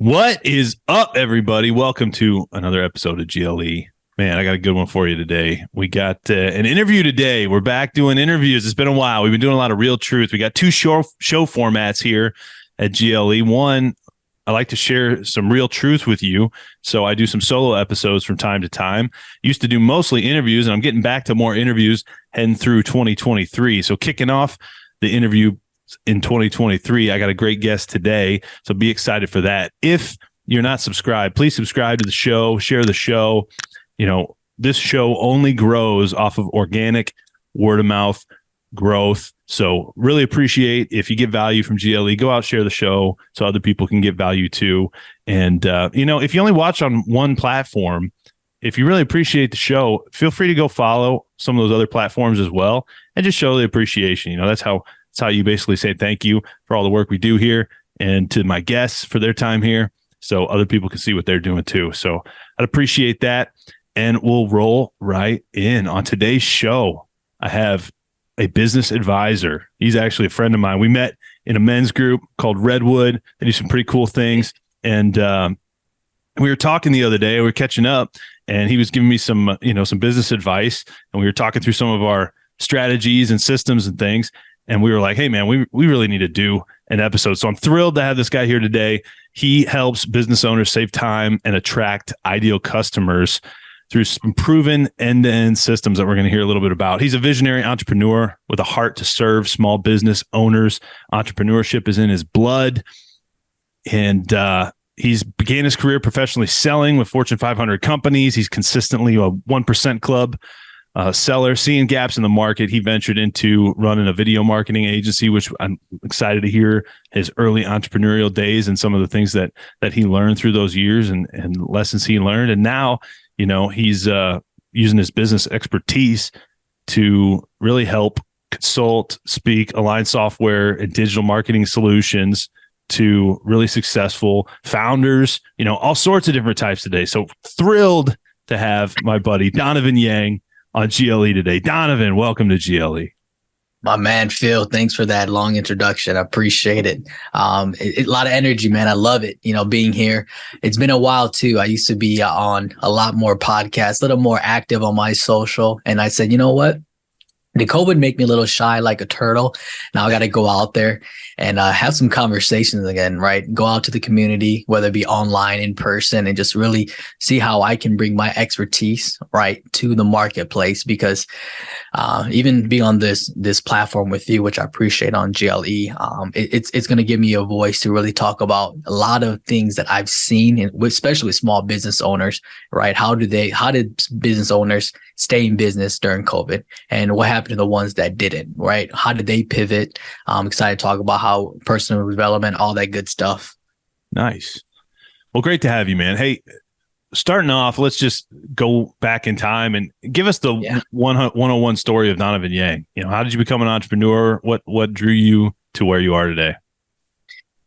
What is up, everybody? Welcome to another episode of GLE. Man, I got a good one for you today. We got an interview today. We're back doing interviews. It's been a while. We've been doing a lot of real truth. We got two show formats here at GLE. One, I like to share some real truth with you. So I do some solo episodes from time to time. Used to do mostly interviews, and I'm getting back to more interviews heading through 2023. So kicking off the interview in 2023, I got a great guest today, so be excited for that. If you're not subscribed, please subscribe to the show, share the show. You know, this show only grows off of organic word of mouth growth. So really appreciate if you get value from GLE, go out, share the show so other people can get value too. And, if you only watch on one platform, if you really appreciate the show, feel free to go follow some of those other platforms as well and just show the appreciation. That's how you basically say thank you for all the work we do here and to my guests for their time here so other people can see what they're doing too. So I'd appreciate that. And we'll roll right in. On today's show, I have a business advisor. He's actually a friend of mine. We met in a men's group called Redwood. They do some pretty cool things. And we were talking the other day, we were catching up, and he was giving me some business advice. And we were talking through some of our strategies and systems and things. And we were like, hey, man, we really need to do an episode. So I'm thrilled to have this guy here today. He helps business owners save time and attract ideal customers through some proven end-to-end systems that we're going to hear a little bit about. He's a visionary entrepreneur with a heart to serve small business owners. Entrepreneurship is in his blood. And he's began his career professionally selling with Fortune 500 companies. He's consistently a 1% club seller, seeing gaps in the market. He ventured into running a video marketing agency, which I'm excited to hear his early entrepreneurial days and some of the things that he learned through those years and lessons he learned. And now, he's using his business expertise to really help consult, speak, align software and digital marketing solutions to really successful founders, all sorts of different types today. So thrilled to have my buddy Donovan Yang on GLE today. Donovan, welcome to GLE. My man, Phil, thanks for that long introduction. I appreciate it. A lot of energy, man. I love it. Being here. It's been a while too. I used to be on a lot more podcasts, a little more active on my social. And I said, you know what? Did COVID make me a little shy like a turtle? Now I got to go out there and have some conversations again, right? Go out to the community, whether it be online, in person, and just really see how I can bring my expertise, right, to the marketplace. Because even being on this platform with you, which I appreciate on GLE, it's going to give me a voice to really talk about a lot of things that I've seen, especially with small business owners, right? How did business owners stay in business during COVID, and what happened to the ones that didn't, right? How did they pivot? I'm excited to talk about how personal development, all that good stuff. Nice. Well, great to have you, man. Hey, starting off, let's just go back in time and give us the 101 story of Donovan Yang. How did you become an entrepreneur? What drew you to where you are today?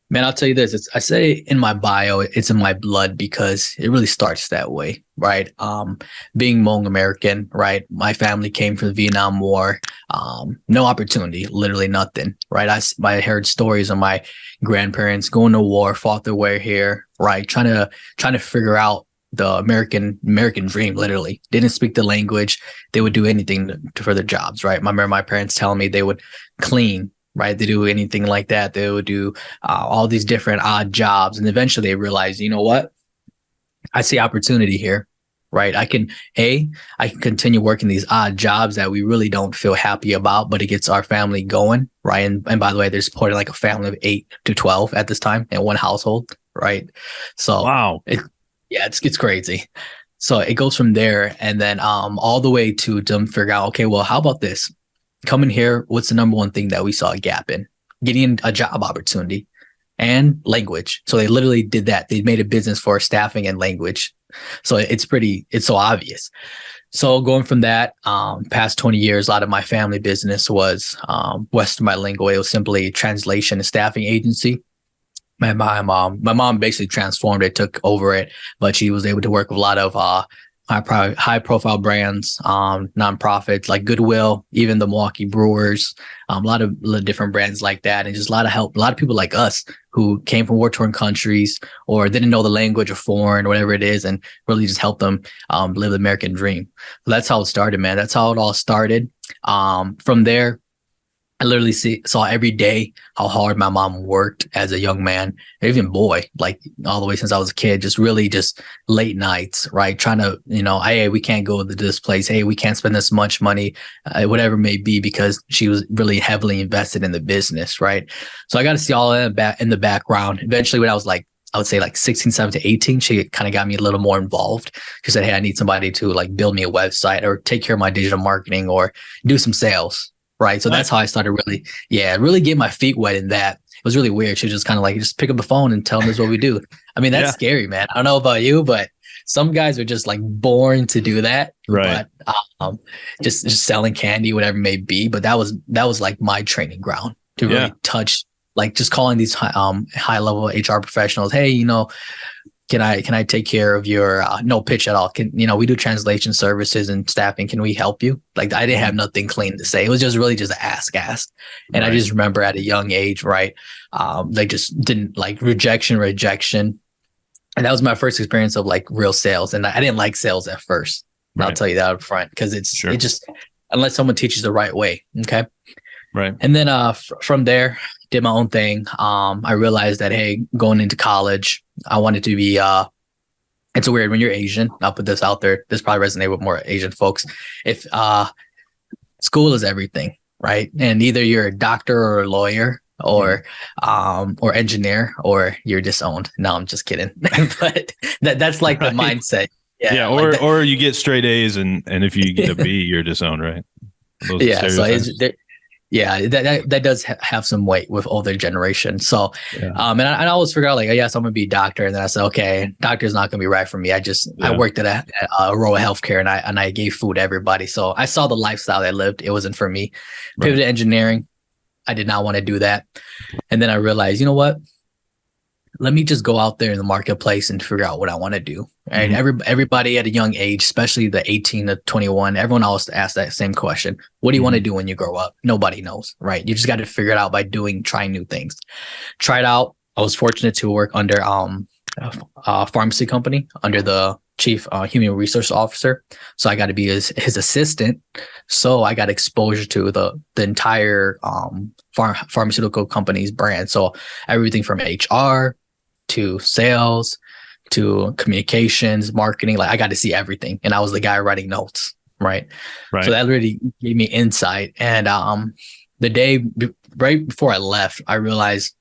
Man, I'll tell you this. I say in my bio, it's in my blood because it really starts that way, right? Being Hmong American, right? My family came from the Vietnam War. No opportunity, literally nothing, right? I heard stories of my grandparents going to war, fought their way here, right? Trying to figure out the American dream, literally. Didn't speak the language. They would do anything for their jobs, right? I remember my parents telling me they would clean, right? They do anything like that. They would do all these different odd jobs. And eventually they realized, you know what? I see opportunity here, right? I can continue working these odd jobs that we really don't feel happy about, but it gets our family going, right? And by the way, they're supporting like a family of 8 to 12 at this time in one household, right? So wow. It's crazy. So it goes from there and then all the way to them figure out, okay, well, how about this? Coming here, what's the number one thing that we saw a gap in? Getting a job opportunity and language. So they literally did that. They made a business for staffing and language. So it's so obvious. So going from that, past 20 years, a lot of my family business was Western Bilingual. It was simply translation and staffing agency. My mom basically transformed it, took over it, but she was able to work with a lot of high profile brands, nonprofits like Goodwill, even the Milwaukee Brewers, a lot of different brands like that, and just a lot of help. A lot of people like us who came from war torn countries or didn't know the language or foreign, whatever it is, and really just help them live the American dream. So that's how it started, man. That's how it all started. From there, I literally saw every day how hard my mom worked as a young man, even boy, like all the way since I was a kid, just really just late nights, right? Trying to, hey, we can't go to this place. Hey, we can't spend this much money, whatever it may be, because she was really heavily invested in the business, right? So I got to see all of that in the background. Eventually, when I was like, I would say like 16, 17, 18, she kind of got me a little more involved. She said, hey, I need somebody to like build me a website or take care of my digital marketing or do some sales. Right. So that's how I started really get my feet wet in that. It was really weird. She was just kind of like, just pick up the phone and tell them this is what we do. I mean, that's scary, man. I don't know about you, but some guys are just like born to do that. Right. But just selling candy, whatever it may be. But that was like my training ground to really touch, like just calling these high level HR professionals. Hey, can I take care of your no pitch at all? We do translation services and staffing. Can we help you? Like I didn't have nothing clean to say. It was just really just asked. And I just remember at a young age, right? They just didn't like rejection. And that was my first experience of like real sales. And I didn't like sales at first. Right. I'll tell you that up front, because it just, unless someone teaches the right way. Okay. Right. And then from there, did my own thing. I realized that, hey, going into college, I wanted to be, it's weird when you're Asian. I'll put this out there. This probably resonate with more Asian folks. If school is everything, right? And either you're a doctor or a lawyer or engineer, or you're disowned. No, I'm just kidding. But that's like the mindset. Yeah. Or you get straight A's and if you get a B, you're disowned, right? That does have some weight with older generation. So, and I always figure out like, yes, I'm going to be a doctor. And then I said, okay, doctor's not going to be right for me. I worked at a rural healthcare and I gave food to everybody. So I saw the lifestyle I lived. It wasn't for me. Pivoted to engineering. I did not want to do that. And then I realized, you know what? Let me just go out there in the marketplace and figure out what I want to do. Right. Mm-hmm. Everybody at a young age, especially the 18 to 21, everyone always asks that same question. What do you want to do when you grow up? Nobody knows. Right. You just got to figure it out by trying new things. Try it out. I was fortunate to work under a pharmacy company under the chief human resource officer. So I got to be his assistant. So I got exposure to the entire pharmaceutical company's brand. So everything from HR to sales to communications, marketing, like I got to see everything. And I was the guy writing notes. Right. So that really gave me insight. And the day right before I left, I realized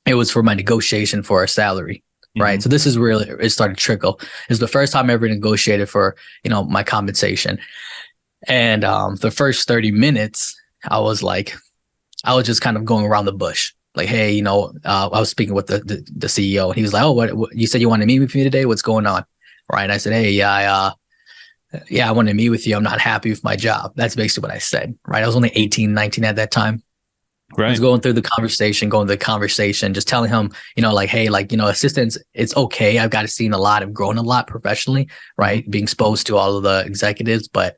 it was for my negotiation for a salary. Right. Mm-hmm. So this is really, it started to trickle. It's the first time I ever negotiated for, my compensation. And the first 30 minutes, I was just kind of going around the bush. Like, hey, I was speaking with the CEO and he was like, oh, what you said you wanted to meet with me today? What's going on? Right. And I said, hey, I want to meet with you. I'm not happy with my job. That's basically what I said. Right. I was only 18, 19 at that time. Right. I was going through the conversation, just telling him, hey, assistants, it's okay. I've got to see a lot. I've grown a lot professionally, right? Being exposed to all of the executives, but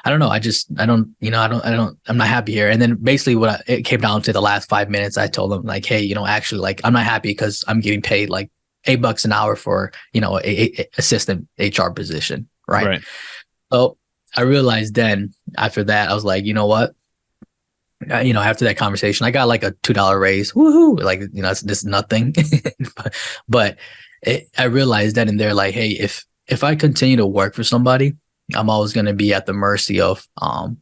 I don't know. I'm not happy here. And then basically it came down to the last 5 minutes, I told him like, hey, actually I'm not happy because I'm getting paid like $8 an hour for, a assistant HR position. Right. So I realized then after that, I was like, you know what? After that conversation, I got like a $2 raise. Woohoo! Like, it's just nothing. but I realized then and there, like, hey, if I continue to work for somebody, I'm always going to be at the mercy of my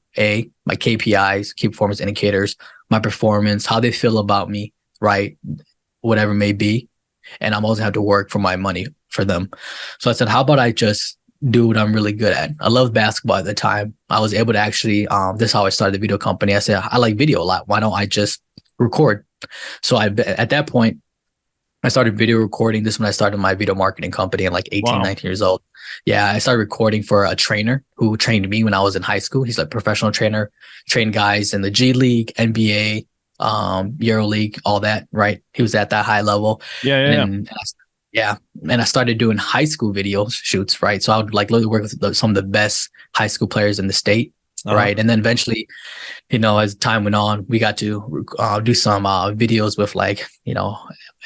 KPIs, key performance indicators, my performance, how they feel about me, right? Whatever it may be. And I'm always going to have to work for my money for them. So I said, how about I just do what I'm really good at? I loved basketball at the time. I was able to actually, this is how I started the video company. I said, I like video a lot. Why don't I just record? So at that point, I started video recording. This is when I started my video marketing company at like 18, 19 years old. Yeah, I started recording for a trainer who trained me when I was in high school. He's like a professional trainer, trained guys in the G League, NBA, Euro League, all that, right? He was at that high level. Yeah. Yeah. And I started doing high school video shoots, right? So I would like literally work with some of the best high school players in the state, right? And then eventually, as time went on, we got to do some videos with like,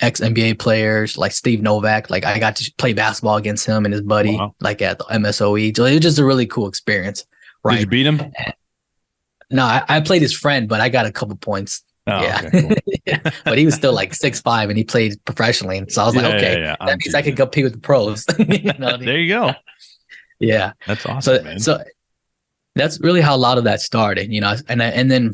ex NBA players like Steve Novak. Like I got to play basketball against him and his buddy, like at the MSOE. So it was just a really cool experience, right? Did you beat him? No, I played his friend, but I got a couple points. Oh, yeah. okay, cool. Yeah. But he was still like 6'5" and he played professionally. And so I was like, okay, that means I could compete with the pros. There you go. Yeah. That's awesome, So that's really how a lot of that started, and then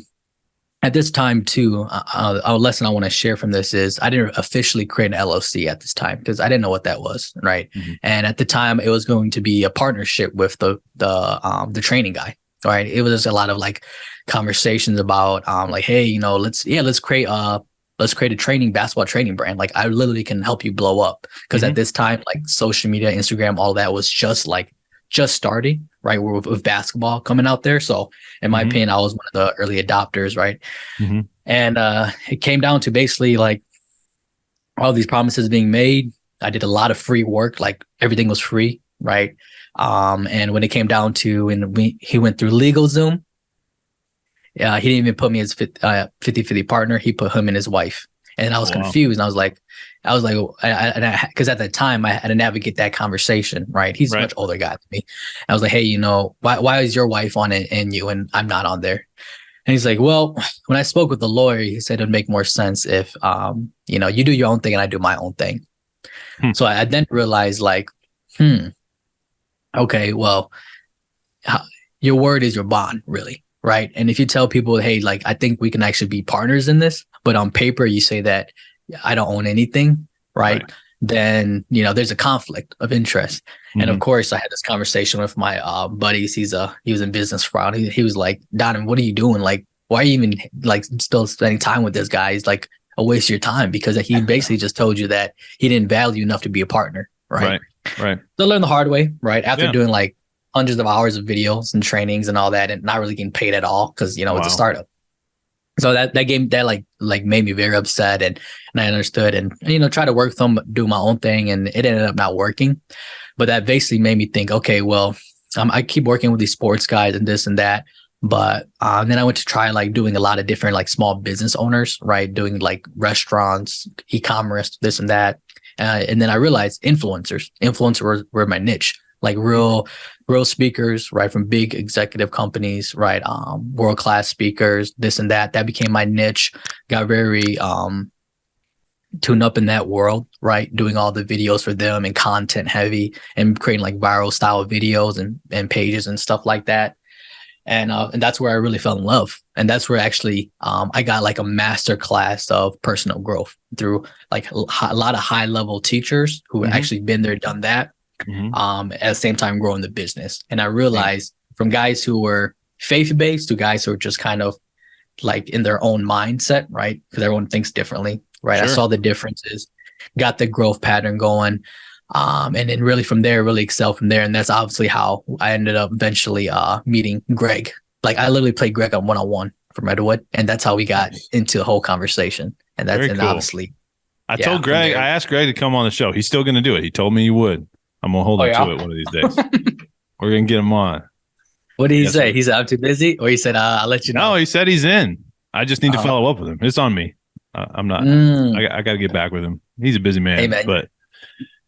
at this time too, a lesson I want to share from this is I didn't officially create an LLC at this time because I didn't know what that was. Right. Mm-hmm. And at the time it was going to be a partnership with the training guy. Right. It was just a lot of like conversations about like, hey, let's create a basketball training brand. Like I literally can help you blow up because at this time, like social media, Instagram, all that was just starting, right? With basketball coming out there. So in my opinion, I was one of the early adopters, right? Mm-hmm. And it came down to basically like all these promises being made. I did a lot of free work, like everything was free, right? And when it came down to, he went through LegalZoom. He didn't even put me as 50-50 partner. He put him and his wife. And I was confused. And I was like, because at that time I had to navigate that conversation, right? He's a much older guy than me. I was like, hey, why is your wife on it and you and I'm not on there? And he's like, well, when I spoke with the lawyer, he said it'd make more sense if, you do your own thing and I do my own thing. So I then realized like, okay, well, your word is your bond, really. Right. And if you tell people, hey, like, I think we can actually be partners in this, but on paper, you say that I don't own anything. Right. Then, there's a conflict of interest. Mm-hmm. And of course, I had this conversation with my buddies. He was in business fraud. He was like, Donovan, what are you doing? Like, why are you even like still spending time with this guy? He's like a waste of your time because he basically just told you that he didn't value enough to be a partner. Right. So I learned the hard way. Right. After doing like hundreds of hours of videos and trainings and all that and not really getting paid at all because it's a startup. So that like made me very upset and I understood and try to work with them, do my own thing, and it ended up not working. But that basically made me think, okay, well, I keep working with these sports guys and this and that. But then I went to try like doing a lot of different like small business owners, right? Doing like restaurants, e-commerce, this and that. And then I realized influencers were my niche. Like real speakers, right, from big executive companies, right, world-class speakers, this and that. That became my niche. Got very tuned up in that world, right, doing all the videos for them and content heavy and creating like viral style videos and pages and stuff like that. And that's where I really fell in love. And that's where actually I got like a master class of personal growth through like a lot of high level teachers who had actually been there, done that. At the same time growing the business. And I realized from guys who were faith-based to guys who are just kind of like in their own mindset, right? Because everyone thinks differently, right? Sure. I saw the differences, got the growth pattern going. And then really from there, really excel from there. And that's obviously how I ended up eventually meeting Greg. Like I literally played Greg on one-on-one from Redwood. And that's how we got into the whole conversation. And that's cool. Obviously. I told Greg, I asked Greg to come on the show. He's still going to do it. He told me he would. I'm going to hold him to it one of these days. We're going to get him on. What did he say? He said, I'm too busy? Or he said, I'll let you know? No, he said he's in. I just need to follow up with him. It's on me. I'm not. I got to get back with him. He's a busy man. Hey, man. But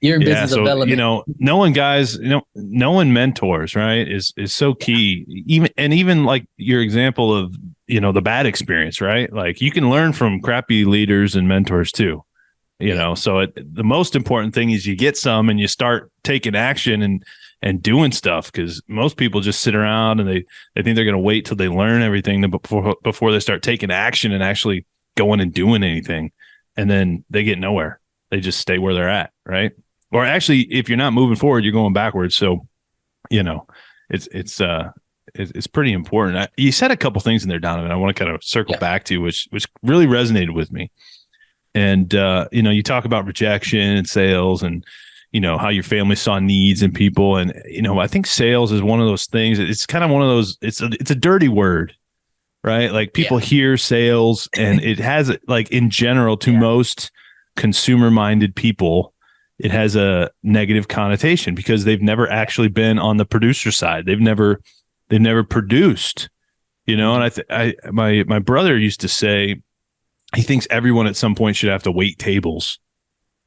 you're in business development. Knowing guys, knowing mentors, right, is so key. Even like your example of, the bad experience, right? Like you can learn from crappy leaders and mentors too. So the most important thing is you get some and you start taking action and doing stuff, because most people just sit around and they think they're going to wait till they learn everything before they start taking action and actually going and doing anything. And then they get nowhere. They just stay where they're at. Right. Or actually, if you're not moving forward, you're going backwards. So, it's pretty important. You said a couple things in there, Donovan, I want to kind of circle back to, which really resonated with me. And, you talk about rejection and sales and, how your family saw needs in people. And, I think sales is one of those things. It's kind of one of those, it's a dirty word, right? Like people hear sales and it has like in general to most consumer minded people, it has a negative connotation because they've never actually been on the producer side. They've never produced, and my brother used to say he thinks everyone at some point should have to wait tables.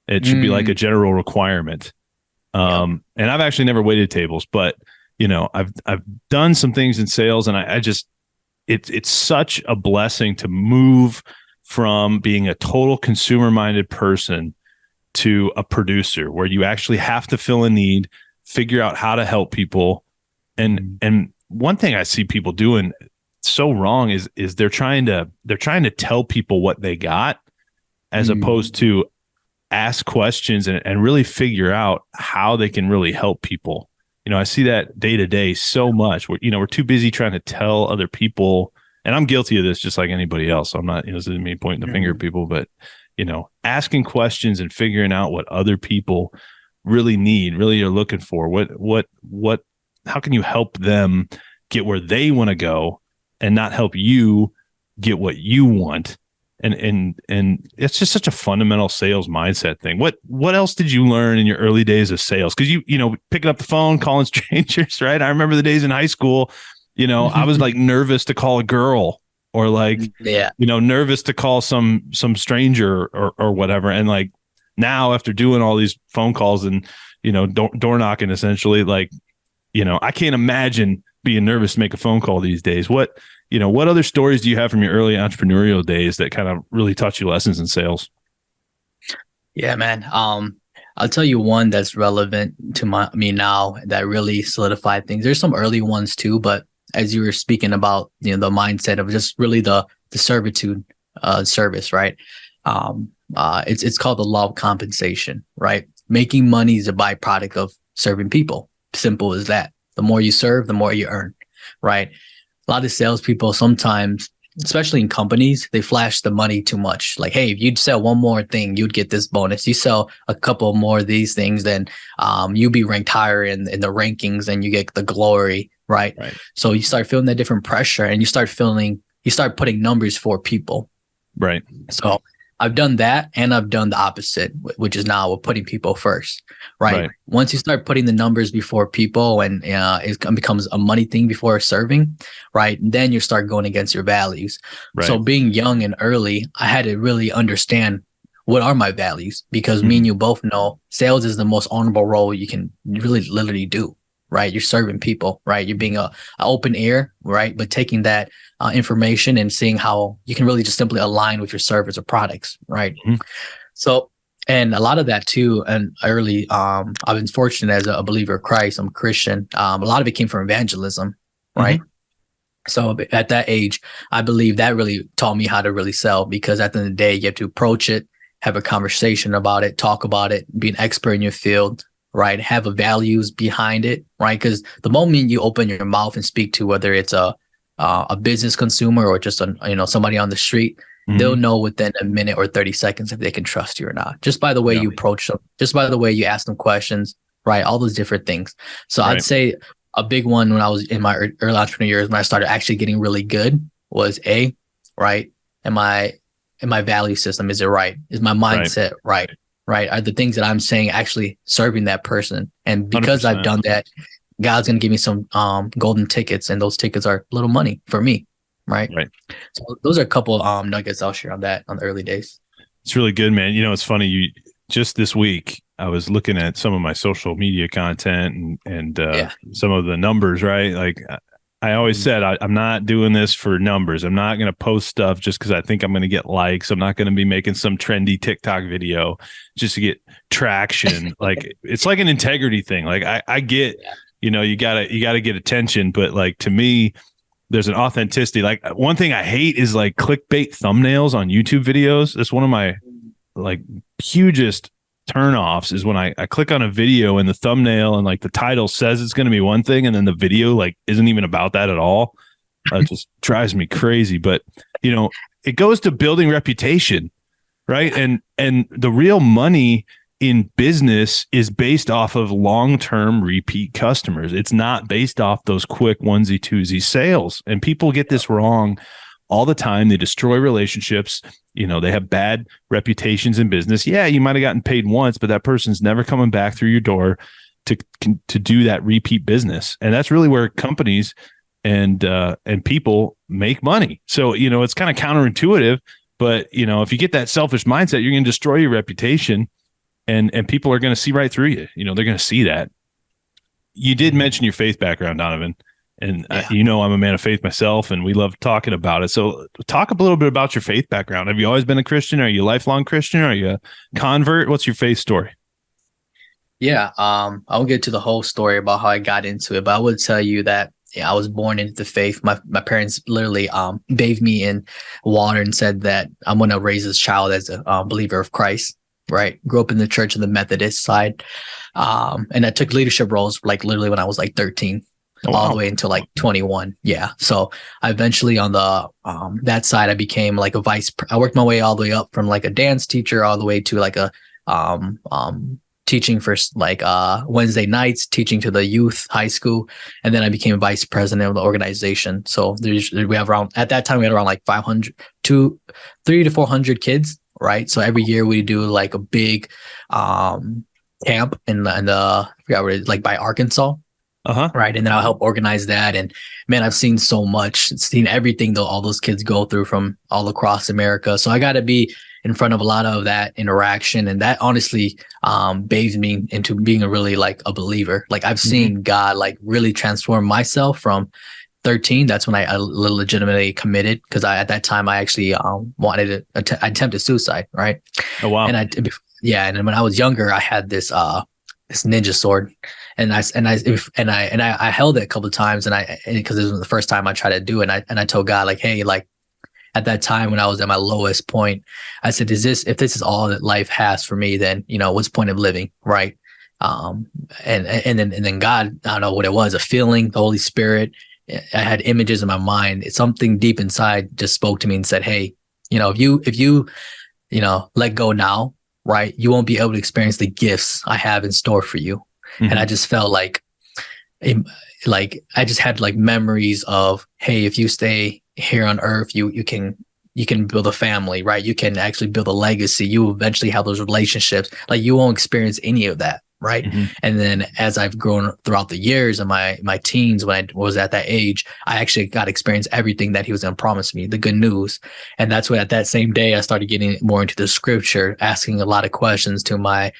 It should be like a general requirement. And I've actually never waited tables, but I've done some things in sales, and I just it's such a blessing to move from being a total consumer minded person to a producer where you actually have to fill a need, figure out how to help people. And one thing I see people doing so wrong is they're trying to tell people what they got as opposed to ask questions and really figure out how they can really help people. I see that day to day so much where, we're too busy trying to tell other people, and I'm guilty of this just like anybody else. So I'm not, this isn't me pointing the finger at people, but asking questions and figuring out what other people really need, really are looking for. How can you help them get where they want to go and not help you get what you want? And it's just such a fundamental sales mindset thing. What else did you learn in your early days of sales? Because picking up the phone, calling strangers, right? I remember the days in high school, I was like nervous to call a girl or nervous to call some stranger or whatever. And like now after doing all these phone calls and, door knocking essentially, I can't imagine being nervous to make a phone call these days. What other stories do you have from your early entrepreneurial days that kind of really taught you lessons in sales? Yeah, man. I'll tell you one that's relevant to me now that really solidified things. There's some early ones too, but as you were speaking about, the mindset of just really the servitude service, right? It's called the law of compensation, right? Making money is a byproduct of serving people. Simple as that. The more you serve, the more you earn, right? A lot of salespeople sometimes, especially in companies, they flash the money too much. Like, hey, if you'd sell one more thing, you'd get this bonus. You sell a couple more of these things, then you'll be ranked higher in the rankings and you get the glory, right? So you start feeling that different pressure and you start putting numbers for people. Right. So I've done that, and I've done the opposite, which is now we're putting people first, right? Once you start putting the numbers before people and it becomes a money thing before serving, right? Then you start going against your values. Right. So being young and early, I had to really understand what are my values, because me and you both know sales is the most honorable role you can really literally do, right? You're serving people, right? You're being a open ear, right? But taking that information and seeing how you can really just simply align with your service or products, right? So, and a lot of that too, and early, I've been fortunate as a believer of Christ. I'm a Christian. A lot of it came from evangelism, right? So at that age, I believe that really taught me how to really sell, because at the end of the day, you have to approach it, have a conversation about it, talk about it, be an expert in your field, right? Have a values behind it, right? Because the moment you open your mouth and speak to, whether it's a business consumer or just somebody on the street, they'll know within a minute or 30 seconds if they can trust you or not, just by the way you approach them, just by the way you ask them questions, right? All those different things. So I'd say a big one when I was in my early entrepreneur years, when I started actually getting really good, was right? Am my value system, is it right? Is my mindset right? Are the things that I'm saying actually serving that person? And because 100%. I've done that, God's going to give me some golden tickets, and those tickets are little money for me, right? So those are a couple nuggets I'll share on that on the early days. It's really good, man. It's funny. Just this week, I was looking at some of my social media content and some of the numbers, right? Like I always said, I'm not doing this for numbers. I'm not going to post stuff just because I think I'm going to get likes. I'm not going to be making some trendy TikTok video just to get traction. Like it's like an integrity thing. Like I get, you gotta get attention, but like to me, there's an authenticity. Like one thing I hate is like clickbait thumbnails on YouTube videos. That's one of my like hugest turnoffs is when I click on a video and the thumbnail and like the title says it's going to be one thing and then the video like isn't even about that at all. It just drives me crazy. But it goes to building reputation, right? And the real money in business is based off of long-term repeat customers. It's not based off those quick onesie twosie sales. And people get this wrong all the time. They destroy relationships. They have bad reputations in business. Yeah, you might have gotten paid once, but that person's never coming back through your door to do that repeat business. And that's really where companies and people make money. So, it's kind of counterintuitive, but if you get that selfish mindset, you're going to destroy your reputation, and people are going to see right through you. They're going to see that. You did mention your faith background, Donovan, and I'm a man of faith myself, and we love talking about it. So talk a little bit about your faith background. Have you always been a Christian? Are you a lifelong Christian? Are you a convert? What's your faith story? Yeah, I'll get to the whole story about how I got into it, but I would tell you that I was born into the faith. My parents literally bathed me in water and said that I'm going to raise this child as a believer of Christ. Right, grew up in the church of the Methodist side, and I took leadership roles like literally when I was like 13, all the way until like 21. Yeah, so I eventually on the that side I became like I worked my way all the way up from like a dance teacher all the way to like a teaching for like Wednesday nights, teaching to the youth high school. And then I became vice president of the organization. So we have around, at that time, we had around like 300 to 400 kids, right? So every year we do like a big camp in the I forgot where it is, like by Arkansas. Right. And then I'll help organize that. And man, I've seen so much, seen everything though all those kids go through from all across America. So I got to be in front of a lot of that interaction. And that honestly bathed me into being a really like a believer. Like I've seen God like really transform myself from 13. That's when I legitimately committed, because at that time I actually wanted to attempted suicide. Right. Oh, wow. And and then when I was younger, I had this ninja sword, and I held it a couple of times, and because it was the first time I tried to do it, and I told God like, hey, like at that time when I was at my lowest point, I said, if this is all that life has for me, then what's the point of living, right? And then God, I don't know what it was, a feeling, the Holy Spirit. I had images in my mind. It's something deep inside just spoke to me and said, hey, if you let go now, right, you won't be able to experience the gifts I have in store for you. Mm-hmm. And I just felt like I just had like memories of, hey, if you stay here on earth, you can build a family, right? You can actually build a legacy. You will eventually have those relationships. Like you won't experience any of that, right? Mm-hmm. And then as I've grown throughout the years of my teens, when I was at that age, I actually got to experience everything that he was going to promise me, the good news. And that's when at that same day, I started getting more into the scripture, asking a lot of questions to my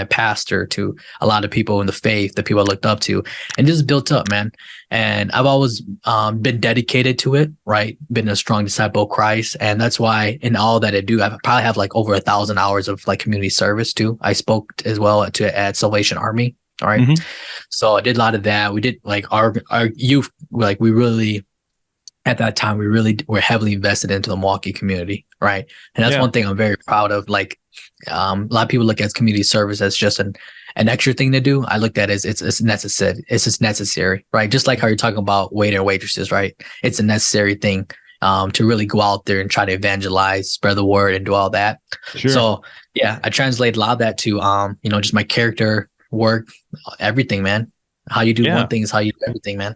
pastor, to a lot of people in the faith, the people I looked up to, and just built up, man. And I've always been dedicated to it, right? Been a strong disciple of Christ. And that's why in all that I do, I probably have like over 1,000 hours of like community service too. I spoke as well at Salvation Army. All right. Mm-hmm. So I did a lot of that. We did like our youth, like we really, at that time, we really were heavily invested into the Milwaukee community. Right. And that's one thing I'm very proud of. Like a lot of people look at community service as just an extra thing to do. I looked at it as it's necessary. It's just necessary, right? Just like how you're talking about waiter and waitresses, right? It's a necessary thing to really go out there and try to evangelize, spread the word, and do all that. Sure. So yeah, I translate a lot of that to just my character, work, everything, man. How you do one thing is how you do everything, man.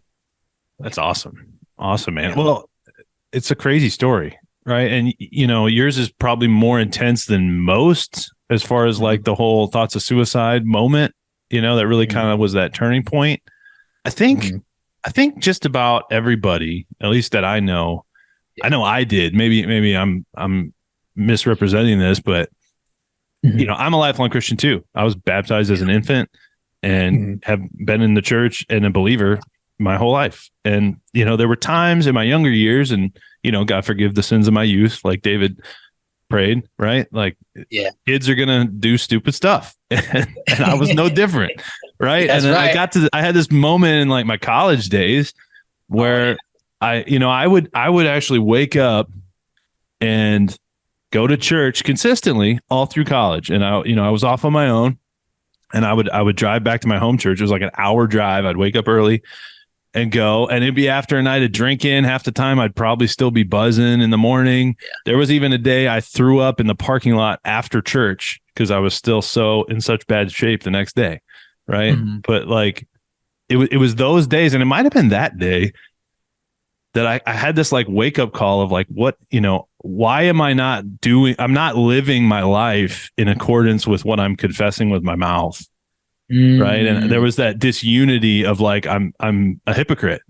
That's awesome. Awesome, man. Yeah. Well, it's a crazy story, right? And yours is probably more intense than most, as far as like the whole thoughts of suicide moment, that really kind of was that turning point. I think just about everybody, at least that I know I did. Maybe I'm misrepresenting this, but I'm a lifelong Christian too. I was baptized as an infant and have been in the church and a believer my whole life. And, there were times in my younger years, and, God forgive the sins of my youth, like David prayed, right? Like kids are going to do stupid stuff. And I was no different. Right. And then right. I had this moment in like my college days where I would actually wake up and go to church consistently all through college. And I was off on my own, and I would drive back to my home church. It was like an hour drive. I'd wake up early and go, and it'd be after a night of drinking. Half the time I'd probably still be buzzing in the morning. Yeah. There was even a day I threw up in the parking lot after church because I was still in such bad shape the next day. Right. Mm-hmm. But like it was those days, and it might've been that day. that I had this like wake up call of like, what, why am I not doing, I'm not living my life in accordance with what I'm confessing with my mouth. Right. And there was that disunity of like, I'm a hypocrite.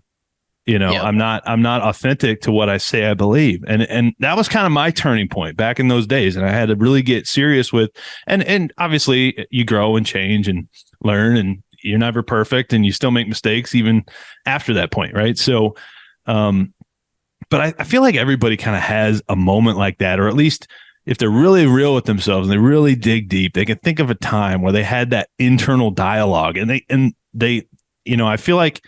I'm not authentic to what I say I believe. And that was kind of my turning point back in those days. And I had to really get serious with, and obviously you grow and change and learn, and you're never perfect and you still make mistakes even after that point. Right. So, but I feel like everybody kind of has a moment like that, or at least if they're really real with themselves and they really dig deep, they can think of a time where they had that internal dialogue, and they, I feel like,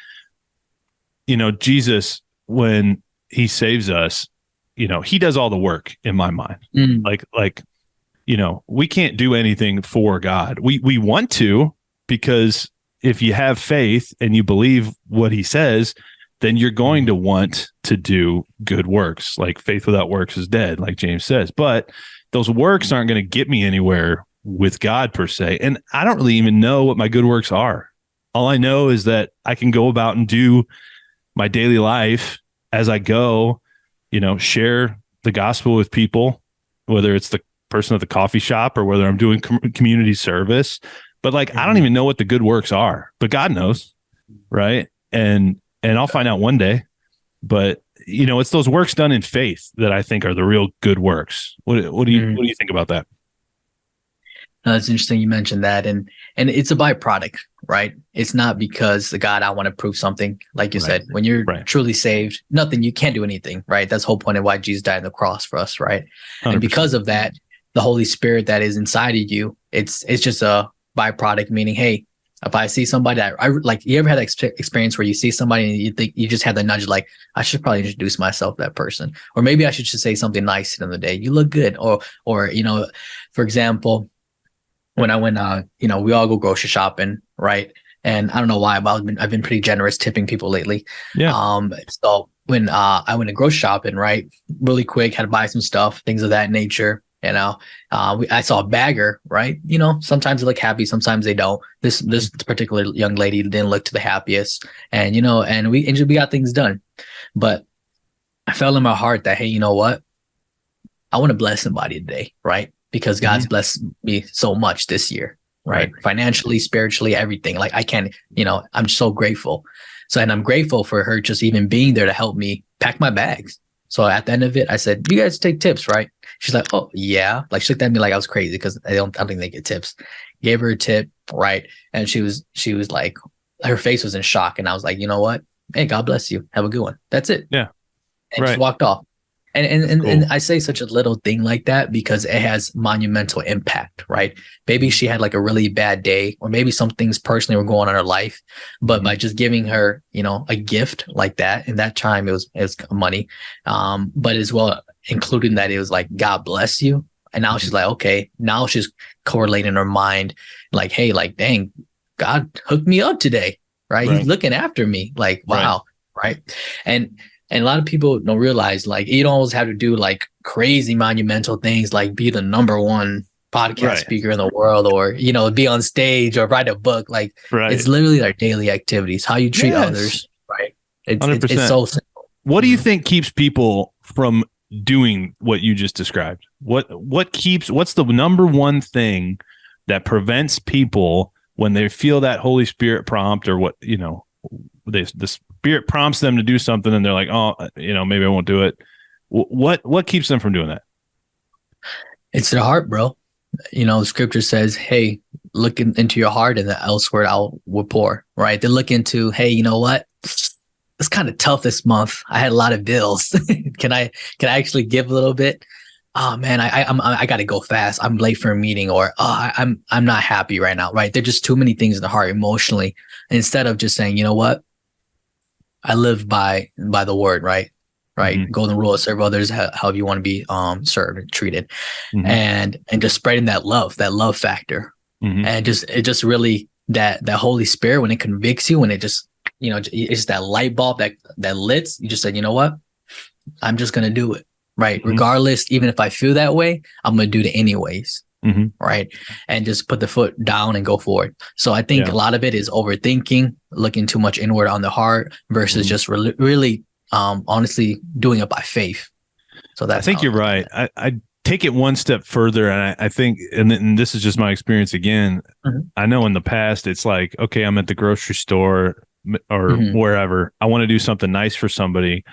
Jesus, when he saves us, he does all the work in my mind. Like, we can't do anything for God. We want to, because if you have faith and you believe what he says, then you're going to want to do good works. Like faith without works is dead, like James says. But those works aren't going to get me anywhere with God per se. And I don't really even know what my good works are. All I know is that I can go about and do my daily life as I go, share the gospel with people, whether it's the person at the coffee shop or whether I'm doing community service. But like, I don't even know what the good works are, but God knows. Right. And I'll find out one day, but it's those works done in faith that I think are the real good works. What do you think about that? No, it's interesting you mentioned that, and it's a byproduct, right? It's not because the God, I want to prove something. Like you said, when you're truly saved, you can't do anything, right? That's the whole point of why Jesus died on the cross for us, right? 100%. And because of that, the Holy Spirit that is inside of you, it's just a byproduct, meaning, hey, if I see somebody that I like, you ever had that experience where you see somebody and you think you just have the nudge, like, I should probably introduce myself to that person, or maybe I should just say something nice to them the day. You look good. Or, for example, when I went, we all go grocery shopping, right? And I don't know why, but I've been pretty generous tipping people lately. Yeah. So when I went to grocery shopping, right, really quick, had to buy some stuff, things of that nature. I saw a bagger, right? Sometimes they look happy, sometimes they don't. This particular young lady didn't look to the happiest, and we got things done. But I felt in my heart that, hey, you know what? I want to bless somebody today, right? Because God's blessed me so much this year, right? Financially, spiritually, everything. Like I can't, I'm so grateful. So, and I'm grateful for her just even being there to help me pack my bags. So at the end of it, I said, "You guys take tips, right?" She's like, "Oh yeah." Like she looked at me like I was crazy because I don't think they get tips. Gave her a tip, right? And she was like, her face was in shock, and I was like, "You know what? Hey, God bless you. Have a good one." That's it. Yeah. And just walked off. And cool. And I say such a little thing like that because it has monumental impact, right? Maybe she had like a really bad day, or maybe some things personally were going on in her life, but by just giving her, a gift like that, in that time it was money, but as well including that it was like, God bless you. And now she's like, okay, now she's correlating in her mind, like, hey, like, dang, God hooked me up today, right? He's looking after me, like, wow, right? And a lot of people don't realize, like, you don't always have to do like crazy monumental things, like be the number one podcast speaker in the world, or, be on stage or write a book. Like it's literally our daily activities, how you treat others. Right. It's so simple. What do you think keeps people from doing what you just described? What's the number one thing that prevents people when they feel that Holy Spirit prompt, or what, the Spirit prompts them to do something and they're like, oh, maybe I won't do it. What keeps them from doing that? It's their heart, bro. The scripture says, hey, look into your heart and the elsewhere will pour, right? They look into, hey, you know what? It's kind of tough this month. I had a lot of bills. Can I actually give a little bit? Oh man, I got to go fast. I'm late for a meeting, or I'm not happy right now, right? There're just too many things in the heart emotionally. And instead of just saying, you know what? I live by the word, right? Mm-hmm. Golden rule: serve others however you want to be served and treated, and just spreading that love factor, and it just really that Holy Spirit, when it convicts you, when it just it's that light bulb that lits. You just said, you know what? I'm just gonna do it, right? Regardless, even if I feel that way, I'm gonna do it anyways. Right. And just put the foot down and go forward. So I think a lot of it is overthinking, looking too much inward on the heart versus just really honestly doing it by faith. So I that's think how you're I'm looking right. at I take it one step further, and I think, and this is just my experience again. it. Mhm. I know in the past, it's like, okay, I'm at the grocery store or Mhm. wherever. I want to do something nice for somebody.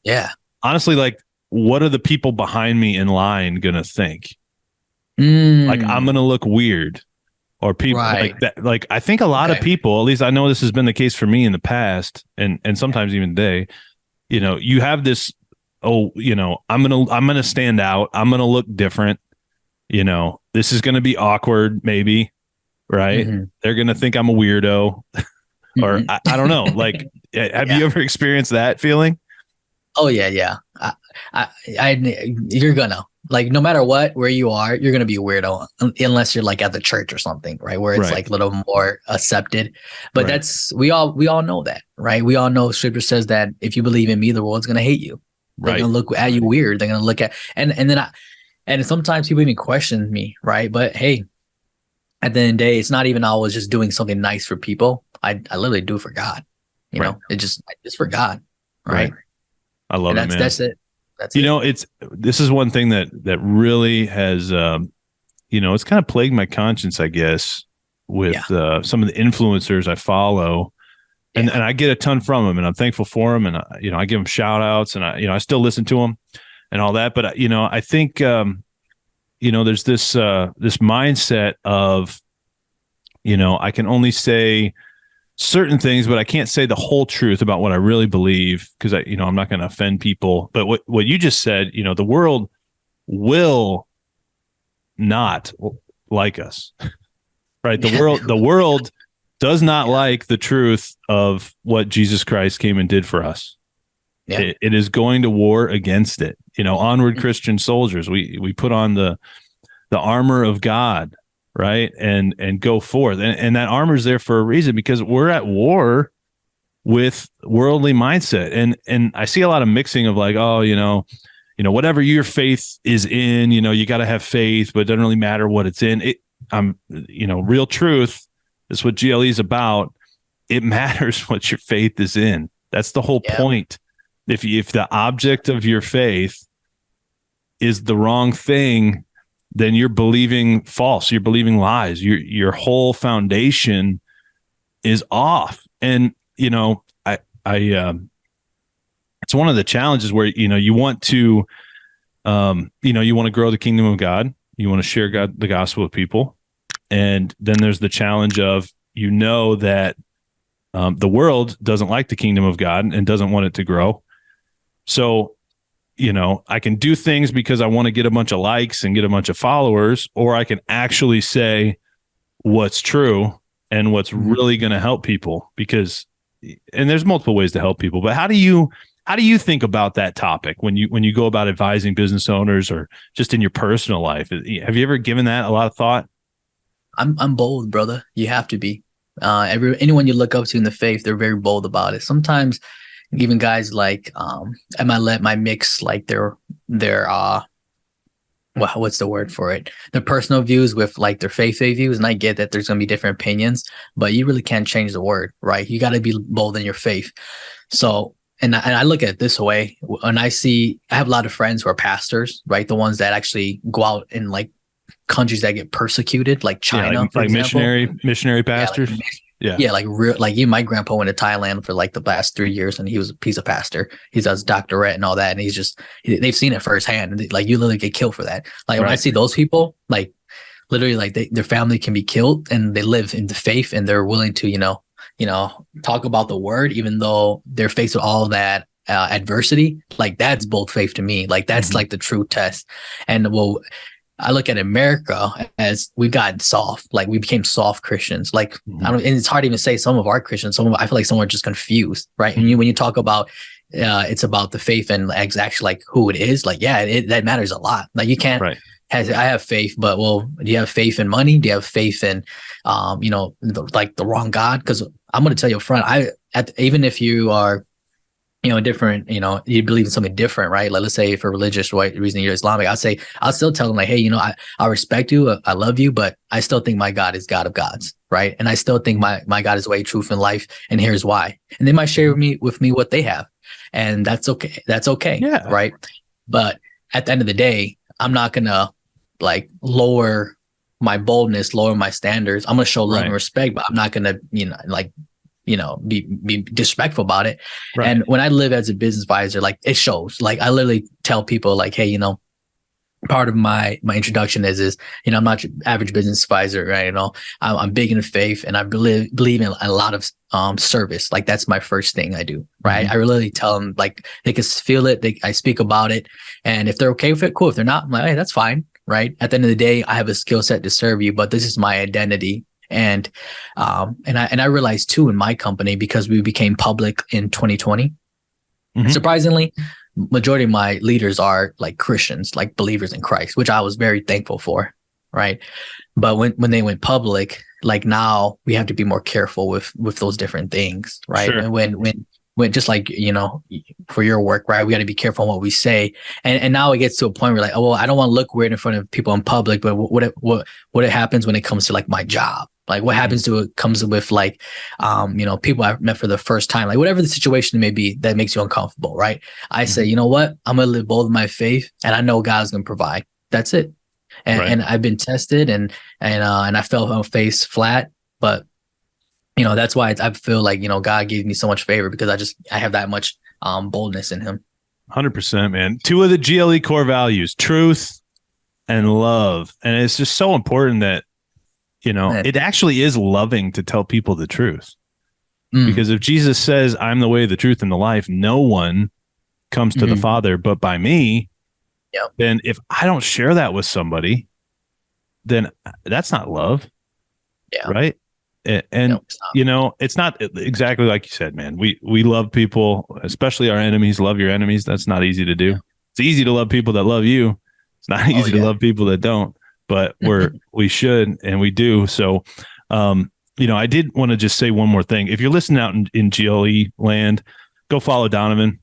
Yeah. Honestly, like, what are the people behind me in line going to think? Like, I'm going to look weird, or people Right. like that. Like, I think a lot of Okay. people, at least I know this has been the case for me in the past, and sometimes even today, you have this, I'm gonna stand out. I'm gonna look different. This is gonna be awkward, maybe, right? Mhm. They're gonna think I'm a weirdo, or Mhm. I don't know. Like, have Yeah. you ever experienced that feeling? Oh yeah, yeah. You're gonna like no matter what where you are, you're gonna be a weirdo unless you're like at the church or something, right? Where it's Right, like a little more accepted. But right, that's we all know that, right? We all know Scripture says that if you believe in me, the world's gonna hate you. They're right, gonna look at you weird. They're gonna look at and then and sometimes people even question me, right? But hey, at the end of the day, it's not even always just doing something nice for people. I literally do it for God. right, It's for God, right. right? I love And it, man. that's it. That's it. This is one thing that really has, it's kind of plagued my conscience, I guess, with Yeah. some of the influencers I follow. And Yeah. I get a ton from them, and I'm thankful for them, and I give them shout outs, and I still listen to them and all that. But I think there's this mindset of I can only say certain things, but I can't say the whole truth about what I really believe, because I'm not going to offend people. But what you just said, the world will not like us, right? The world does not like the truth of what Jesus Christ came and did for us. Yeah. It is going to war against it. Onward, Christian soldiers. We put on the armor of God, right, and go forth, and that armor is there for a reason, because we're at war with worldly mindset, and I see a lot of mixing of like, oh, whatever your faith is in, you got to have faith, but it doesn't really matter what it's in. Real truth is what GLE is about. It matters what your faith is in. That's the whole point. If the object of your faith is the wrong thing, then you're believing false. You're believing lies. Your whole foundation is off. And it's one of the challenges where you want to you want to grow the kingdom of God. You want to share the gospel with people, and then there's the challenge of that the world doesn't like the kingdom of God and doesn't want it to grow. So I can do things because I want to get a bunch of likes and get a bunch of followers, or I can actually say what's true and what's really going to help people, and there's multiple ways to help people. But how do you think about that topic when you go about advising business owners, or just in your personal life? Have you ever given that a lot of thought? I'm bold, brother. You have to be. Anyone you look up to in the faith, they're very bold about it. Sometimes even guys like I might let my mix like their what's the word for it? Their personal views with like their faith views. And I get that there's gonna be different opinions, but you really can't change the word, right? You gotta be bold in your faith. So and I look at it this way. When I have a lot of friends who are pastors, right? The ones that actually go out in like countries that get persecuted, like China, for like example. missionary pastors. Yeah, like real, like even my grandpa went to Thailand for like the last 3 years, and he's a pastor. He does doctorate and all that, and they've seen it firsthand. Like you literally get killed for that. Like when I see those people, like literally, like their family can be killed, and they live in the faith, and they're willing to talk about the word, even though they're faced with all that adversity. Like that's bold faith to me. Like that's like the true test. And I look at America as we've gotten soft. Like we became soft Christians. Like and it's hard to even say some of our Christians. I feel like some are just confused, right? And when you talk about it's about the faith and actually like who it is. Like that matters a lot. Like you can't. Right. I have faith, but do you have faith in money? Do you have faith in like the wrong God? Because I'm going to tell you up front, even if you are different, you believe in something different, right? Like let's say for religious reason you're Islamic, I'll still tell them like, hey, I respect you, I love you, but I still think my God is God of gods, right? And I still think my God is way, truth, and life, and here's why. And they might share with me what they have. And that's okay. That's okay. Yeah. Right. But at the end of the day, I'm not going to like lower my boldness, lower my standards. I'm going to show love and respect, but I'm not going to, be disrespectful about it. Right. And when I live as a business advisor, like it shows. Like I literally tell people like, hey, part of my introduction is I'm not your average business advisor, right? I'm big into faith, and I believe in a lot of service. Like that's my first thing I do, right? I really tell them like they can feel it. I speak about it, and if they're okay with it, cool. If they're not, I'm like, hey, that's fine, right? At the end of the day, I have a skill set to serve you, but this is my identity. And I realized too in my company, because we became public in 2020, surprisingly, majority of my leaders are like Christians, like believers in Christ, which I was very thankful for, right? But when they went public, like now we have to be more careful with those different things, right? Sure. And when just like for your work, right, we got to be careful on what we say. And now it gets to a point where like, oh, well, I don't want to look weird in front of people in public, but what happens when it comes to like my job? Like what happens to it comes with like, people I've met for the first time, like whatever the situation may be that makes you uncomfortable, right? I say, you know what? I'm going to live bold in my faith, and I know God's going to provide. That's it. And I've been tested and I fell on face flat, but that's why I feel like, God gave me so much favor because I have that much boldness in him. 100%, man. Two of the GLE core values, truth and love. And it's just so important that, it actually is loving to tell people the truth. Because if Jesus says, I'm the way, the truth, and the life, no one comes to the Father but by me, then if I don't share that with somebody, then that's not love. Yeah. Right. And it's not exactly like you said, man. We love people, especially our enemies. Love your enemies. That's not easy to do. It's easy to love people that love you. It's not easy to love people that don't. But we should, and we do. So, I did want to just say one more thing. If you're listening out in GLE land, go follow Donovan.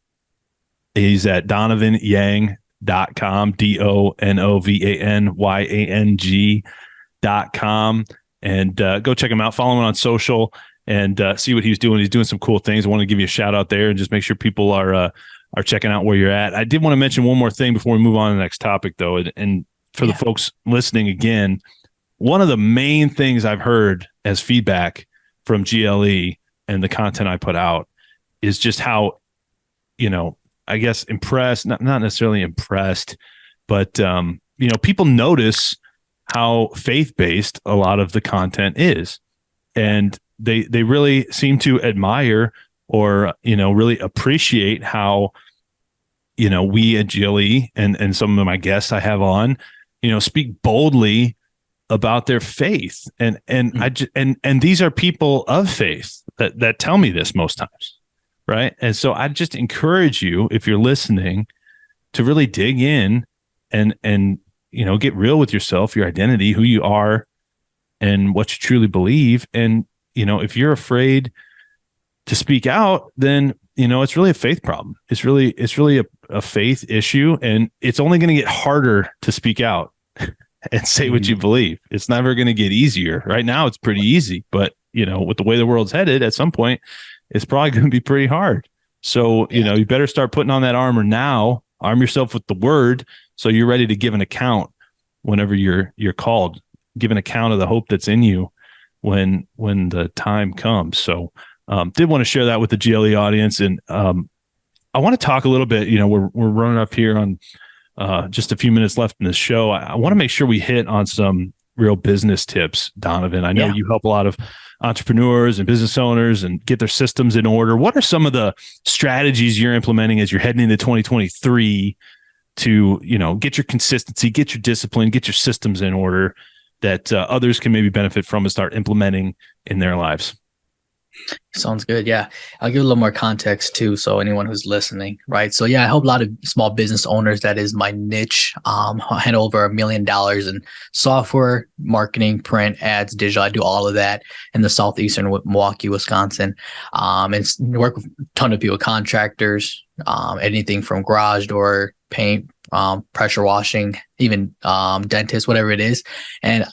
He's at DonovanYang.com, DonovanYang.com, and go check him out. Follow him on social and see what he's doing. He's doing some cool things. I want to give you a shout out there and just make sure people are checking out where you're at. I did want to mention one more thing before we move on to the next topic, though, and for the folks listening again, one of the main things I've heard as feedback from GLE and the content I put out is just how, I guess impressed, not necessarily impressed, but, people notice how faith-based a lot of the content is. And they really seem to admire or, really appreciate how, we at GLE and some of my guests I have on, speak boldly about their faith. And these are people of faith that tell me this most times. Right. And so I just encourage you, if you're listening, to really dig in and get real with yourself, your identity, who you are, and what you truly believe. And, if you're afraid to speak out, then, it's really a faith problem. It's really a faith issue, and it's only going to get harder to speak out and say what you believe. It's never going to get easier. Right now, it's pretty easy, but with the way the world's headed, at some point, it's probably going to be pretty hard. So, you better start putting on that armor now. Arm yourself with the word, so you're ready to give an account whenever you're called. Give an account of the hope that's in you when the time comes. So, did want to share that with the GLE audience, and I want to talk a little bit. We're running up here on just a few minutes left in this show. I want to make sure we hit on some real business tips, Donovan. I know you help a lot of entrepreneurs and business owners and get their systems in order. What are some of the strategies you're implementing as you're heading into 2023 to, get your consistency, get your discipline, get your systems in order that others can maybe benefit from and start implementing in their lives? Sounds good. Yeah. I'll give a little more context too. So anyone who's listening, right? So I help a lot of small business owners. That is my niche. I had over $1 million in software, marketing, print, ads, digital. I do all of that in the southeastern Milwaukee, Wisconsin. And work with a ton of people, contractors, anything from garage door, paint, pressure washing, even dentists, whatever it is. And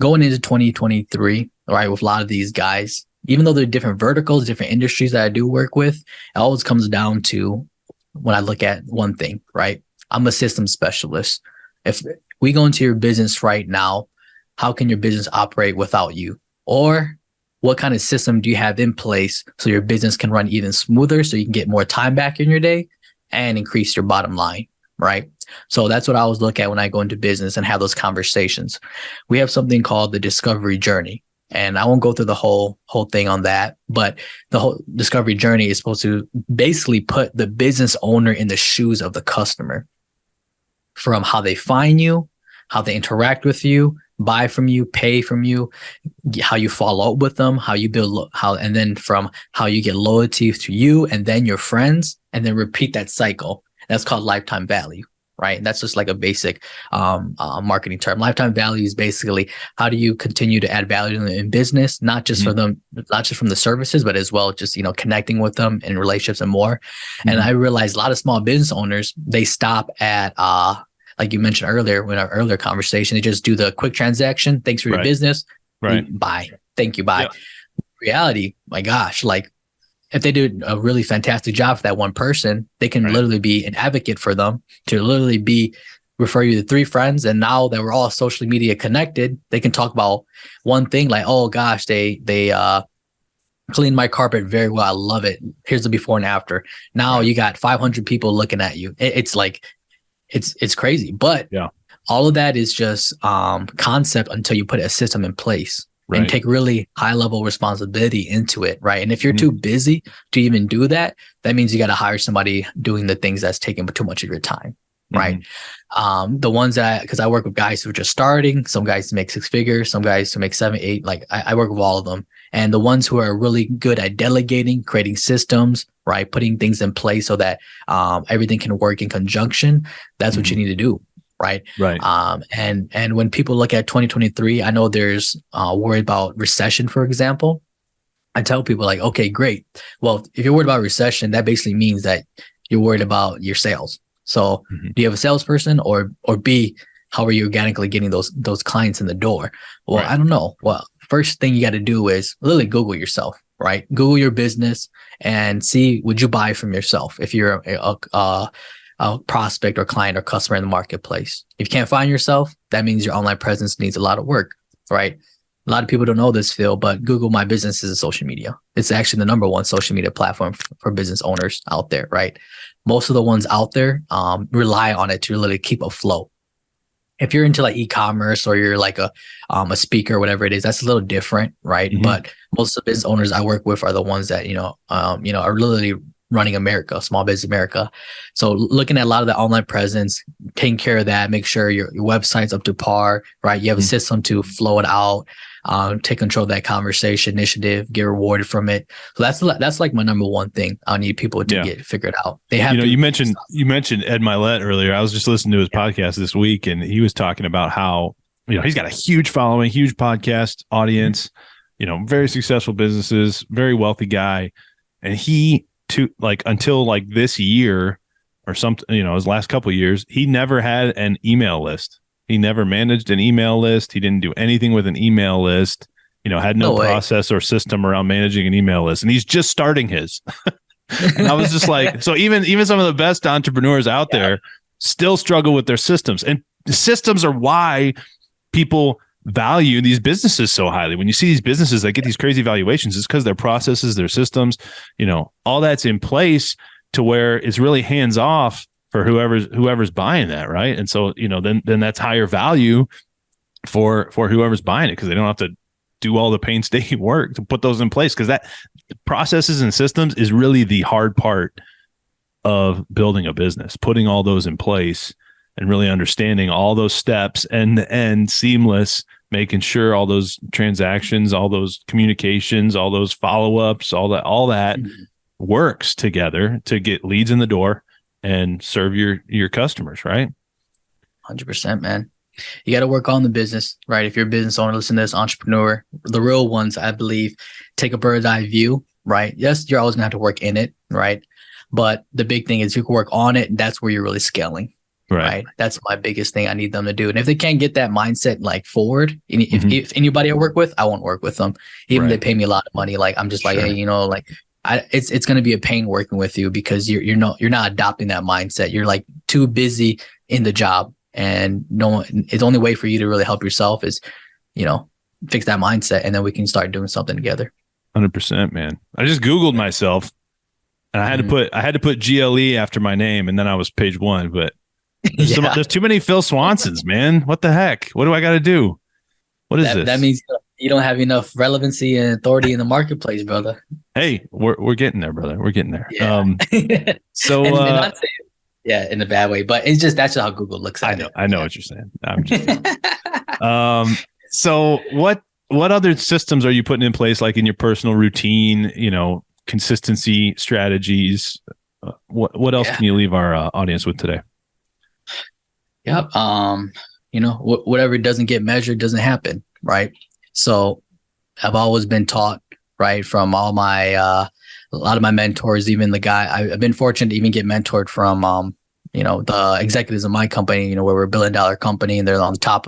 going into 2023, right, with a lot of these guys, even though there are different verticals, different industries that I do work with, it always comes down to when I look at one thing, right? I'm a systems specialist. If we go into your business right now, how can your business operate without you? Or what kind of system do you have in place so your business can run even smoother so you can get more time back in your day and increase your bottom line, right? So that's what I always look at when I go into business and have those conversations. We have something called the discovery journey. And I won't go through the whole thing on that, but the whole discovery journey is supposed to basically put the business owner in the shoes of the customer, from how they find you, how they interact with you, buy from you, pay from you, how you follow up with them, how you build, and then from how you get loyalty to you and then your friends, and then repeat that cycle. That's called lifetime value, right? That's just like a basic marketing term. Lifetime value is basically how do you continue to add value in business, not just for them, not just from the services, but as well just, connecting with them in relationships and more. And I realized a lot of small business owners, they stop at like you mentioned earlier in our earlier conversation, they just do the quick transaction. Thanks for your business. Right. Bye. Thank you. Bye. Yeah. Reality, my gosh, like if they do a really fantastic job for that one person, they can literally be an advocate for them, to literally refer you to 3 friends. And now that we're all socially media connected, they can talk about one thing like, oh gosh, they cleaned my carpet very well. I love it. Here's the before and after. Now you got 500 people looking at you. It's like, it's crazy, but all of that is just concept until you put a system in place and take really high level responsibility into it, right? And if you're too busy to even do that, that means you got to hire somebody doing the things that's taking too much of your time, right? The ones because I work with guys who are just starting, some guys to make 6 figures, some guys to make 7, 8, like I work with all of them. And the ones who are really good at delegating, creating systems, right? Putting things in place so that everything can work in conjunction. That's what you need to do. Right. And when people look at 2023, I know there's worry about recession, for example. I tell people like, okay, great. Well, if you're worried about recession, that basically means that you're worried about your sales. So do you have a salesperson or B, how are you organically getting those clients in the door? Well, I don't know. Well, first thing you got to do is literally Google yourself, right? Google your business and see, would you buy from yourself if you're a prospect or client or customer in the marketplace? If you can't find yourself, that means your online presence needs a lot of work, right? A lot of people don't know this, Phil, but Google My Business is a social media. It's actually the number 1 social media platform for business owners out there, right? Most of the ones out there rely on it to really keep afloat. If you're into like e-commerce or you're like a speaker, whatever it is, that's a little different, right? But most of the business owners I work with are the ones that are literally running America, small business America. So looking at a lot of the online presence, taking care of that, make sure your website's up to par, right? You have a system to flow it out, take control of that conversation initiative, get rewarded from it. So that's like my number 1 thing I need people to get figured out. They have you mentioned Ed Milet earlier. I was just listening to his podcast this week, and he was talking about how, he's got a huge following, huge podcast audience, very successful businesses, very wealthy guy. And he, until this year or something, his last couple of years, he never had an email list. He never managed an email list. He didn't do anything with an email list, had no process or system around managing an email list. And he's just starting his. And I was just like, so even some of the best entrepreneurs out there still struggle with their systems. And systems are why people value these businesses so highly. When you see these businesses that get these crazy valuations, it's because their processes, their systems, all that's in place to where it's really hands off for whoever's buying that, right? And so, then that's higher value for whoever's buying it, because they don't have to do all the painstaking work to put those in place, because that processes and systems is really the hard part of building a business, putting all those in place and really understanding all those steps and seamless, making sure all those transactions, all those communications, all those follow-ups, all that works together to get leads in the door and serve your customers, right? 100%, man. You got to work on the business, right? If you're a business owner, listen to this, entrepreneur, the real ones, I believe, take a bird's eye view, right? Yes, you're always gonna have to work in it, right? But the big thing is you can work on it, and that's where you're really scaling, Right. That's my biggest thing I need them to do. And if they can't get that mindset like forward, if anybody I work with, I won't work with them. Even if they pay me a lot of money. Like I'm just like, hey, like it's going to be a pain working with you because you're not adopting that mindset. You're like too busy in the job, and it's the only way for you to really help yourself is, fix that mindset, and then we can start doing something together. 100%, man. I just Googled myself, and I had to put GLE after my name, and then I was page 1, but there's too many Phil Swansons, man. What the heck? What do I got to do? What is this? That means you don't have enough relevancy and authority in the marketplace, brother. Hey, we're getting there, brother. We're getting there. Yeah. So and not saying, in a bad way, but that's just how Google looks at it. I know what you're saying. I'm just so what other systems are you putting in place, like in your personal routine, consistency strategies? What else can you leave our audience with today? Yep. Whatever doesn't get measured doesn't happen, right? So I've always been taught, right, from all my a lot of my mentors, even the guy I've been fortunate to even get mentored from the executives of my company, where we're $1 billion company, and they're on the top,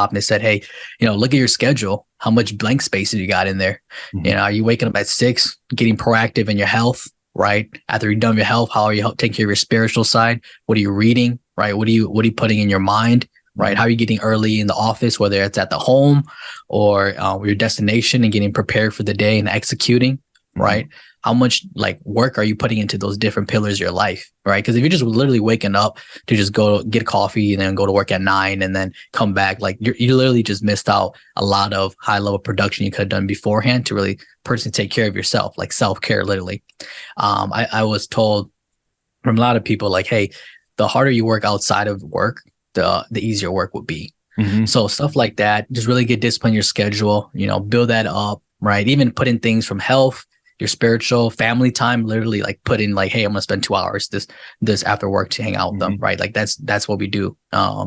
and they said, hey, look at your schedule. How much blank space have you got in there? Mm-hmm. Are you waking up at 6, getting proactive in your health, right? After you're done with your health, how are you taking care of your spiritual side? What are you reading, right? What are you putting in your mind, right? How are you getting early in the office, whether it's at the home or your destination, and getting prepared for the day and executing, right? How much like work are you putting into those different pillars of your life, right? Because if you're just literally waking up to just go get coffee and then go to work at 9 and then come back, like you literally just missed out a lot of high level production you could have done beforehand to really personally take care of yourself, like self-care, literally. I was told from a lot of people, like, hey, the harder you work outside of work, the easier work would be. So stuff like that, just really get discipline your schedule, build that up, right? Even put in things from health, your spiritual, family time, literally like put in like, hey, I'm gonna spend 2 hours this after work to hang out with them, right? Like that's what we do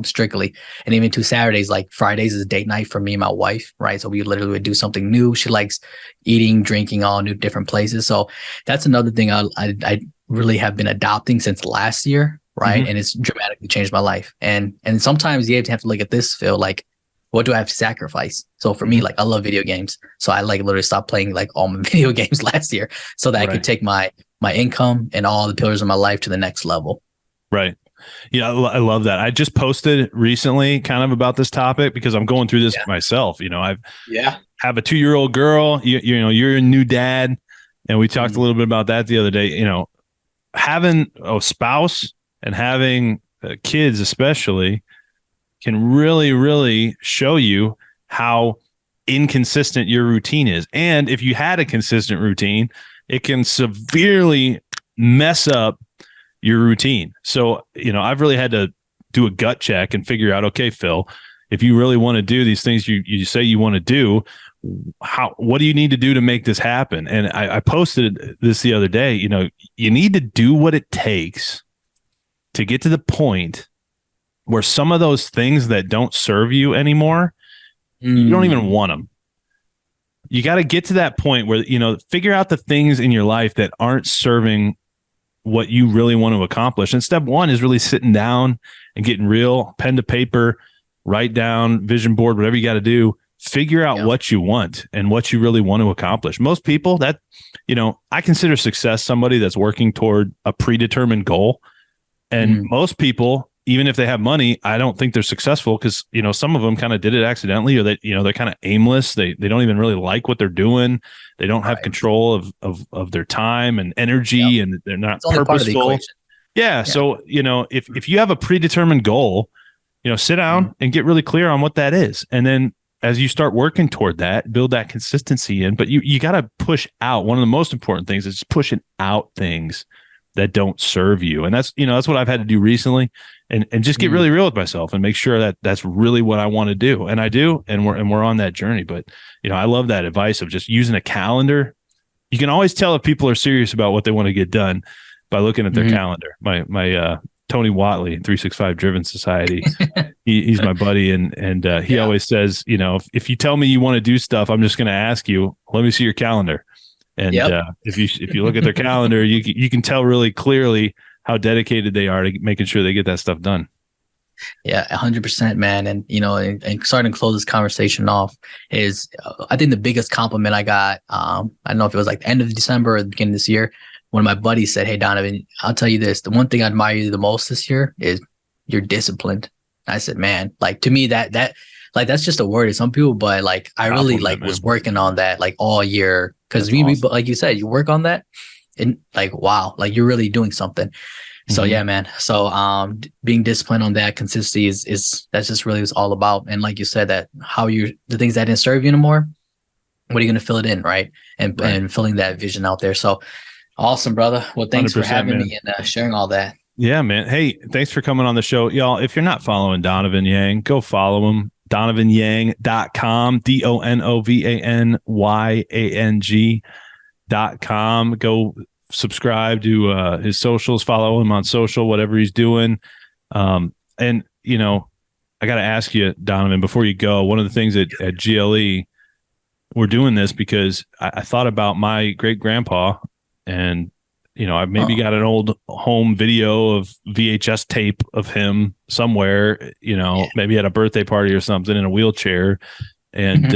strictly. And even to Saturdays, like Fridays is date night for me and my wife, right? So we literally would do something new. She likes eating, drinking, all new different places. So that's another thing I really have been adopting since last year, right? And it's dramatically changed my life. And sometimes you have to look at this, Phil, like, what do I have to sacrifice? So for me, like, I love video games. So I like literally stopped playing like all my video games last year so that I could take my income and all the pillars of my life to the next level. Right. Yeah. I love that. I just posted recently kind of about this topic because I'm going through this myself. I have a 2-year-old girl, you're a new dad. And we talked a little bit about that the other day, having a spouse and having kids, especially, can really, really show you how inconsistent your routine is. And if you had a consistent routine, it can severely mess up your routine. So, I've really had to do a gut check and figure out, okay, Phil, if you really want to do these things you say you want to do, what do you need to do to make this happen? And I posted this the other day, you need to do what it takes to get to the point where some of those things that don't serve you anymore, you don't even want them. You got to get to that point where, figure out the things in your life that aren't serving what you really want to accomplish. And step 1 is really sitting down and getting real, pen to paper, write down, vision board, whatever you got to do, figure out what you want and what you really want to accomplish. Most people I consider success somebody that's working toward a predetermined goal. And most people, even if they have money, I don't think they're successful because, some of them kind of did it accidentally, or they're kind of aimless. They don't even really like what they're doing. They don't have control of their time and energy, and they're not purposeful. Yeah. So, if you have a predetermined goal, sit down and get really clear on what that is. And then as you start working toward that, build that consistency in, but you got to push out. One of the most important things is pushing out things that don't serve you. And that's what I've had to do recently. And just get really real with myself and make sure that that's really what I want to do. And I do, and we're on that journey. But, I love that advice of just using a calendar. You can always tell if people are serious about what they want to get done by looking at their calendar. My Tony Watley, 365 Driven Society, he's my buddy. And he always says, if you tell me you want to do stuff, I'm just going to ask you, let me see your calendar. And if you look at their calendar, you can tell really clearly how dedicated they are to making sure they get that stuff done. Yeah, 100%, man. And, and starting to close this conversation off is, I think the biggest compliment I got, I don't know if it was like the end of December or the beginning of this year, one of my buddies said, "Hey, Donovan, I'll tell you this. The one thing I admire you the most this year is you're disciplined." I said, man, like to me, like, that's just a word to some people, but like, I really Compliment, like was man. working on that like all year. Cause That's we, awesome. like you said, you work on that and like, wow, like you're really doing something. So Mhm. yeah, man. So being disciplined on that consistency is that's just really what it's all about. And like you said, that how you the things that didn't serve you anymore, what are you gonna fill it in, right? And Right. filling that vision out there. So awesome, brother. Well, thanks for 100%, having man. me and sharing all that. Yeah, man. Hey, thanks for coming on the show. Y'all, if you're not following Donovan Yang, go follow him. DonovanYang.com, DonovanYang.com. Go subscribe to his socials, follow him on social, whatever he's doing. And, I got to ask you, Donovan, before you go, one of the things at GLE, we're doing this because I thought about my great grandpa, and I maybe Oh, got an old home video of VHS tape of him somewhere, yeah. maybe at a birthday party or something in a wheelchair, and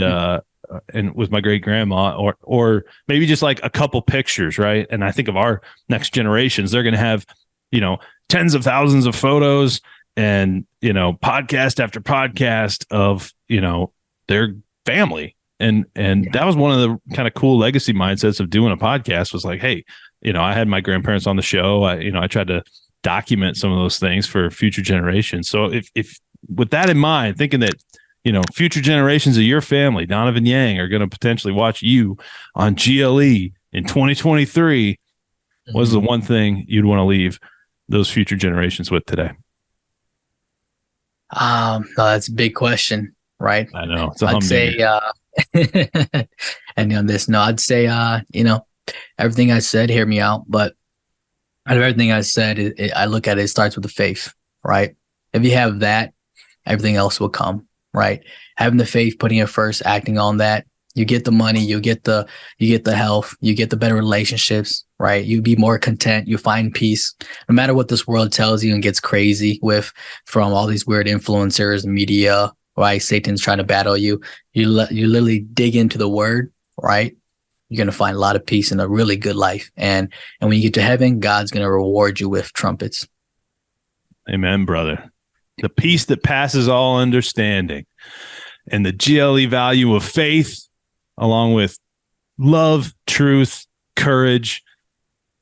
with my great grandma, or maybe just like a couple pictures, right? And I think of our next generations, they're going to have, tens of thousands of photos and, podcast after podcast of, their family. And Yeah. that was one of the kind of cool legacy mindsets of doing a podcast, was like, hey, I had my grandparents on the show. I tried to document some of those things for future generations. So if with that in mind, thinking that, future generations of your family, Donovan Yang, are going to potentially watch you on GLE in 2023, what is the Mhm. one thing you'd want to leave those future generations with today? No, that's a big question, right? I know it's a I'd humdinger. say, and on this, no, I'd say, everything I said, hear me out. But out of everything I said, I look at it, it starts with the faith, right? If you have that, everything else will come, right? Having the faith, putting it first, acting on that, you get the money, you get the health, you get the better relationships, right? You be more content, you find peace. No matter what this world tells you and gets crazy with from all these weird influencers, media, right? Satan's trying to battle you. You literally dig into the word, right? You're going to find a lot of peace and a really good life. And when you get to heaven, God's going to reward you with trumpets. Amen, brother. The peace that passes all understanding, and the GLE value of faith, along with love, truth, courage.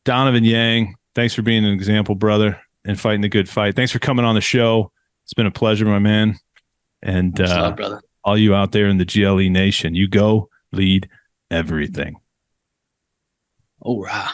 Donovan Yang, thanks for being an example, brother, and fighting the good fight. Thanks for coming on the show. It's been a pleasure, my man. And Much love, brother. all you out there in the GLE nation, you go lead everything. Oh, wow.